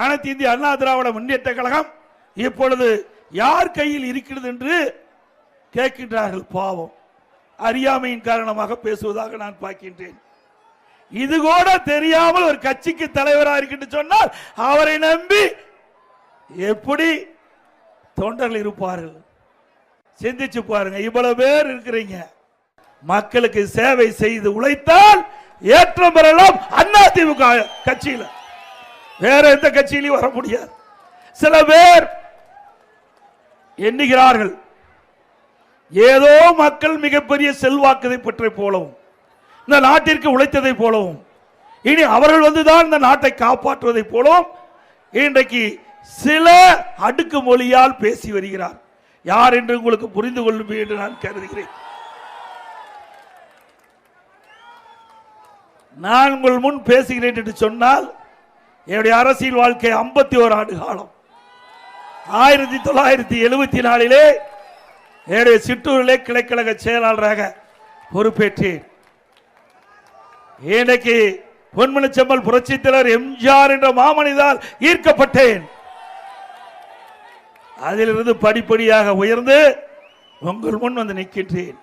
அனைத்து இந்திய அண்ணா திராவிட முன்னேற்ற கழகம் இப்பொழுது யார் கையில் இருக்கிறது என்று கேட்கின்றார்கள். பாவம், அறியாமையின் காரணமாக பேசுவதாக நான் பார்க்கின்றேன். இது கூட தெரியாமல் ஒரு கட்சிக்கு தலைவராக இருக்கின்ற சொன்னால் அவரை நம்பி எப்படி தொண்டர்கள் இருப்பார்கள்? சிந்திச்சு பாருங்க. இவ்வளவு பேர் இருக்கிறீங்க, மக்களுக்கு சேவை செய்து உழைத்தால் ஏற்றம் பெறலாம். அதிமுக கட்சியில் வேற எந்த கட்சியிலும் வர முடியாது. சில பேர் எண்ணுகிறார்கள் ஏதோ மக்கள் மிகப்பெரிய செல்வாக்கதை பற்றி போலவும் இந்த நாட்டிற்கு உழைத்ததை போலவும் இனி அவர்கள் வந்துதான் இந்த நாட்டை காப்பாற்றுவதை போலவும் இன்றைக்கு சில அடுக்கு மொழியால் பேசி வருகிறார். யார் என்று உங்களுக்கு புரிந்து கொள்ளும் என்று நான் கருதுகிறேன். நான் உங்கள் முன் பேசுகிறேன் என்று சொன்னால் என்னுடைய அரசியல் வாழ்க்கை 51 ஆண்டு காலம். 1974 என்னுடைய சிற்றூரிலே கிளைக்கழக செயலாளராக பொறுப்பேற்றேன். இன்றைக்கு பொன்மனச்செம்மல் புரட்சித் தலைவர் எம்ஜிஆர் என்ற மாமனிதால் ஈர்க்கப்பட்டேன். அதிலிருந்து படிப்படியாக உயர்ந்து உங்கள் முன் வந்து நிற்கின்றேன்.